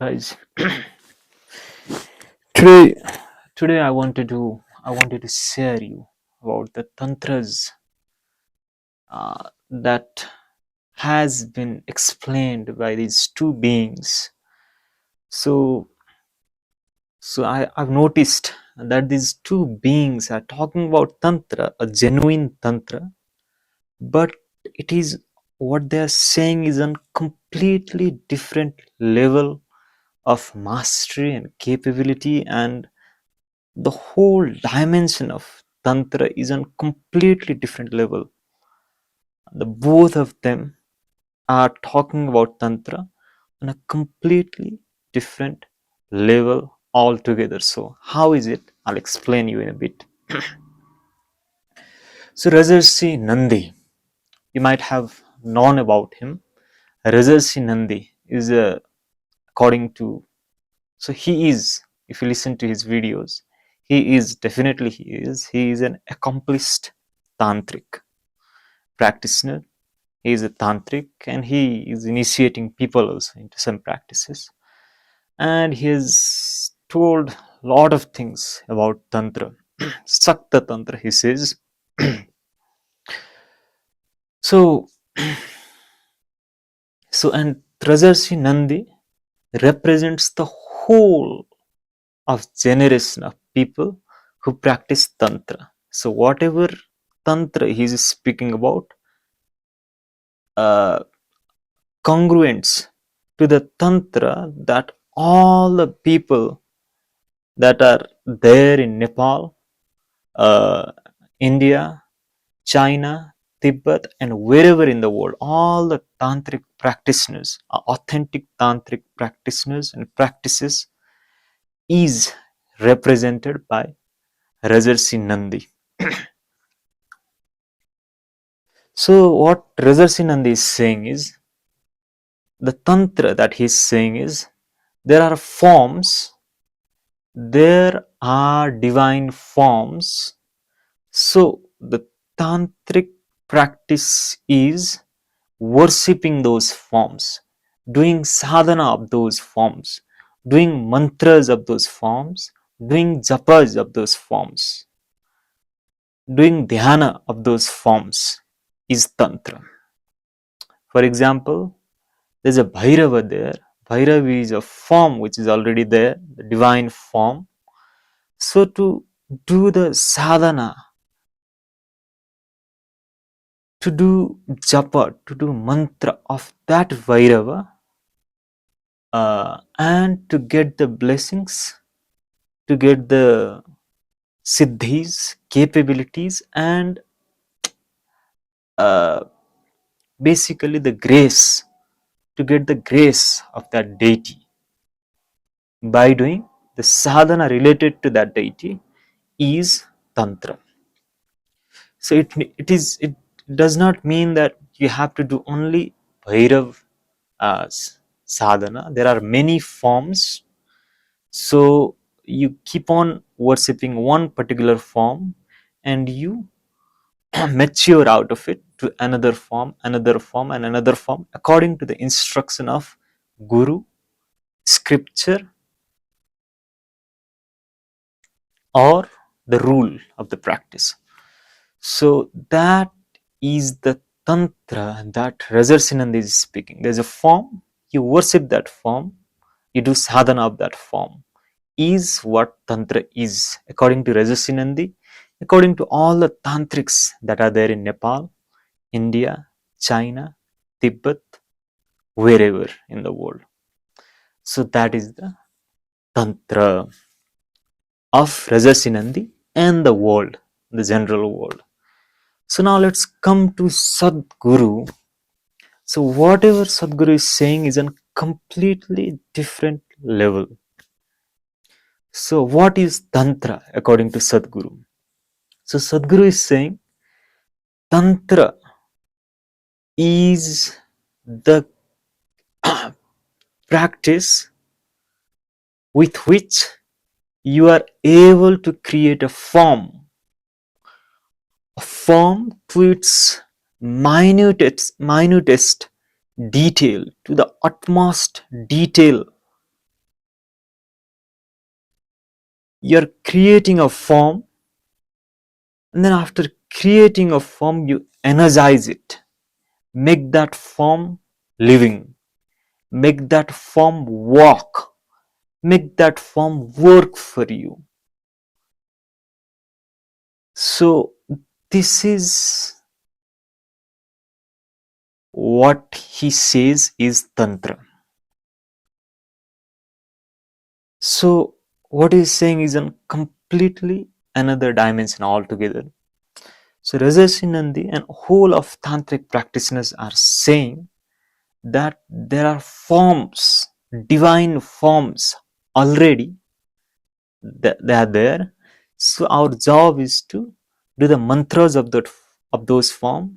Guys, today today I wanted to share you about the tantras that has been explained by these two beings. So I've noticed that these two beings are talking about tantra, a genuine tantra, but it is what they are saying is on completely different level of mastery and capability, and the whole dimension of tantra is on completely different level. The both of them are talking about tantra on a completely different level altogether. So how is it? I'll explain you in a bit. So Rajarshi Nandi, you might have known about him. Rajarshi Nandi is according to, so he is, if you listen to his videos, he is an accomplished tantric practitioner. He is a tantric and he is initiating people also into some practices. And he has told a lot of things about tantra. Sakta tantra, he says. So, and Rajarshi Nandi represents the whole of generation of people who practice tantra. So whatever tantra he is speaking about, uh, congruents to the tantra that all the people that are there in Nepal, India, China, Tibet, and wherever in the world, all the tantric practitioners, authentic tantric practitioners and practices is represented by Rajarshi Nandi. So what Rajarshi Nandi is saying is, the tantra that he is saying is, there are forms, there are divine forms. So the tantric practice is worshipping those forms, doing sadhana of those forms, doing mantras of those forms, doing japas of those forms, doing dhyana of those forms is tantra. For example, there's a Bhairava there. Bhairavi is a form which is already there, the divine form. So to do the sadhana, to do japa, to do mantra of that Bhairava, and to get the blessings, to get the siddhis, capabilities, and uh, basically the grace, to get the grace of that deity by doing the sadhana related to that deity is tantra. So it does not mean that you have to do only Bhairav sadhana. There are many forms. So you keep on worshipping one particular form and you mature out of it to another form, another form, and another form according to the instruction of Guru, scripture, or the rule of the practice. So that is the tantra that Rajarshi Nandy is speaking. There's a form, you worship that form, you do sadhana of that form, is what tantra is according to Rajarshi Nandy, according to all the tantrics that are there in Nepal, India, China, Tibet, wherever in the world. So that is the tantra of Rajarshi Nandy and the world, the general world. So now let's come to Sadhguru. So whatever Sadhguru is saying is on completely different level. So what is Tantra according to Sadhguru? So Sadhguru is saying Tantra is the practice with which you are able to create a form to its minutest detail, to the utmost detail You're creating a form, and then after creating a form, you energize it. Make that form living. Make that form walk. Make that form work for you. So this is what he says is Tantra. So what he's saying is a completely another dimension altogether. So Rajarshi Nandy and whole of tantric practitioners are saying that there are forms, divine forms already, they are there. So our job is to do the mantras of those forms,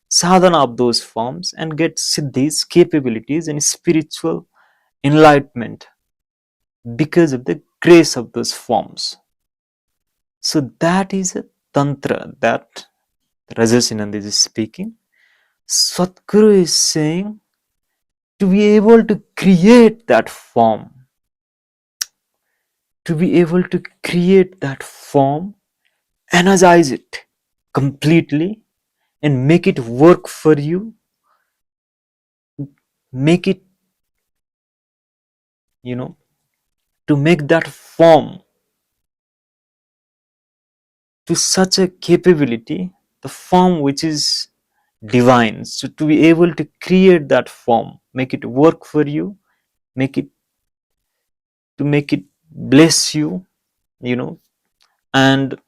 sadhana of those forms, and get siddhis, capabilities, and spiritual enlightenment because of the grace of those forms. So that is a tantra that Rajarshi Nandy is speaking. Sadhguru is saying to be able to create that form, to be able to create that form, energize it completely and make it work for you, make it, to make that form to such a capability, the form which is divine. So to be able to create that form, make it work for you, make it make it bless you, you know, and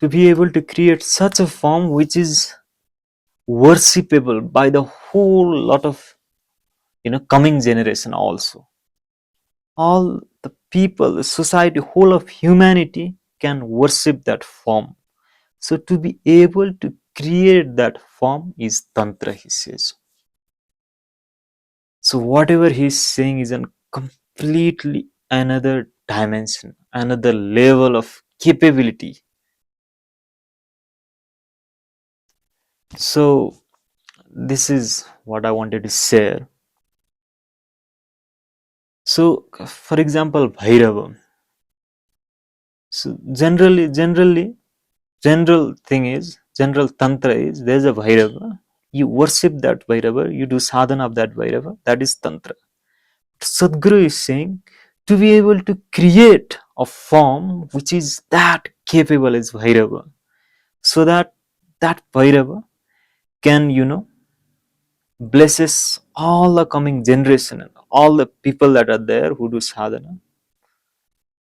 to be able to create such a form which is worshipable by the whole lot of coming generation also. All the people, the society, whole of humanity can worship that form. So to be able to create that form is Tantra, he says. So whatever he's saying is a completely another dimension, another level of capability. So this is what I wanted to share. So for example, Bhairava. So general thing is, general tantra is, there's a Bhairava. You worship that Bhairava, you do sadhana of that Bhairava, that is Tantra. Sadhguru is saying to be able to create a form which is that capable as Bhairava, so that that Bhairava can, blesses all the coming generation and all the people that are there who do sadhana,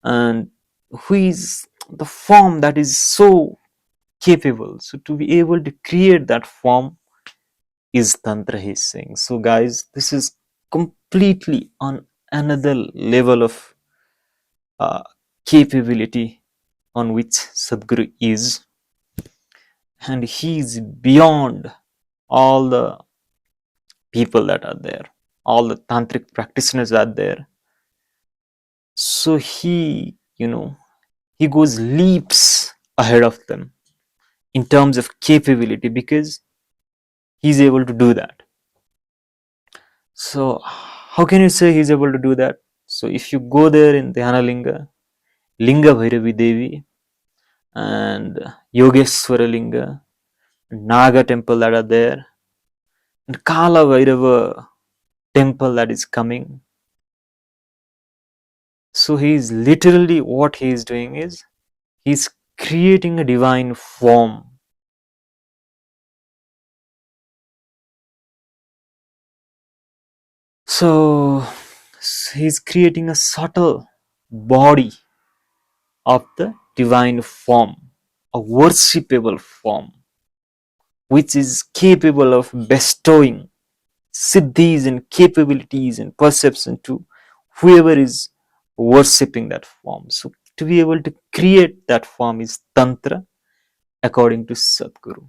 and who is the form that is so capable. So to be able to create that form is Tantra, he's saying. So guys, this is completely on another level of uh, capability on which Sadhguru is, and he is beyond all the people that are there, all the tantric practitioners are there. So he goes leaps ahead of them in terms of capability because he's able to do that. So how can you say he's able to do that? So if you go there in Dhyana Linga Bhairavi Devi and Yogeshwara Linga, Naga temple that are there, and Kala Bhairava temple that is coming. So he's literally, what he is doing is he's creating a divine form. So he's creating a subtle body of the divine form, a worshipable form, which is capable of bestowing siddhis and capabilities and perception to whoever is worshipping that form. So to be able to create that form is Tantra according to Sadhguru.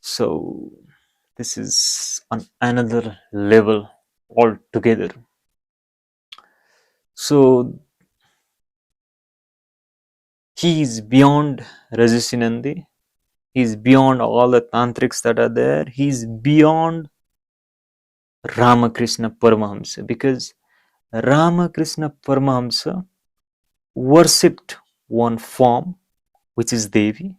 So this is on another level altogether. So he is beyond Rajarshi Nandy. He is beyond all the tantrics that are there. He is beyond Ramakrishna Paramahamsa, because Ramakrishna Paramahamsa worshipped one form, which is Devi,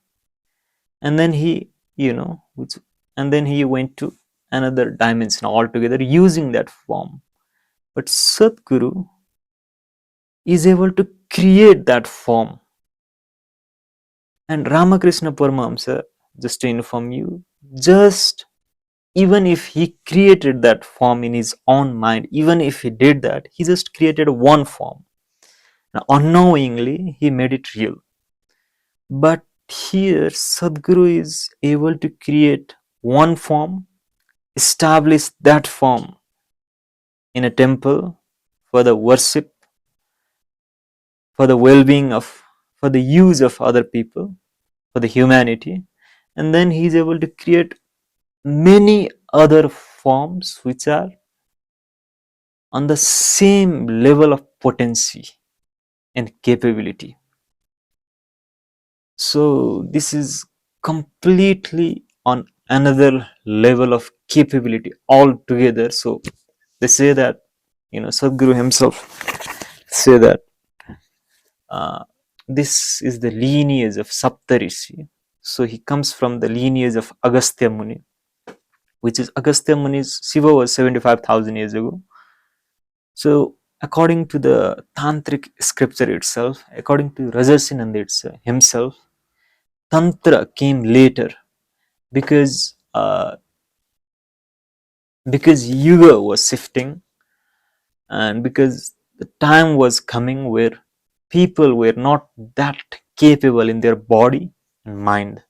and then he, and then he went to another dimension altogether using that form. But Sadhguru is able to create that form. And Ramakrishna Paramahamsa, just to inform you, just even if he created that form in his own mind, even if he did that, he just created one form. Now, unknowingly, he made it real. But here, Sadhguru is able to create one form, establish that form in a temple for the worship, for the well-being of, for the use of other people, for the humanity, and then he is able to create many other forms which are on the same level of potency and capability. So this is completely on another level of capability altogether. So they say that, Sadhguru himself say that this is the lineage of Saptarishi. So he comes from the lineage of Agastya Muni, which is Agastya Muni's Shiva was 75,000 years ago. So according to the tantric scripture itself, according to Rajarshi Nandy himself, Tantra came later because Yuga was shifting, and because the time was coming where people were not that capable in their body and mind.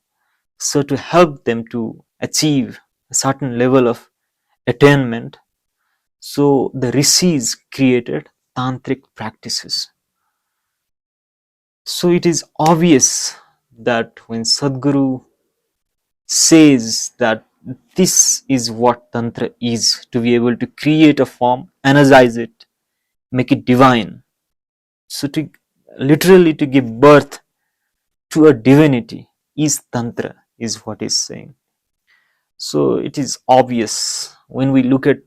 So to help them to achieve a certain level of attainment, so the rishis created tantric practices. So it is obvious that when Sadhguru says that this is what Tantra is, to be able to create a form, energize it, make it divine. So to literally to give birth to a divinity is Tantra, is what he's saying. So it is obvious when we look at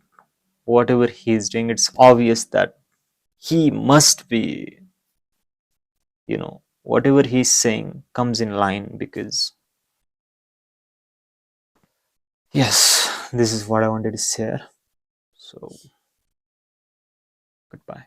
whatever he is doing, it's obvious that he must be, whatever he's saying comes in line, because yes, this is what I wanted to share. So goodbye.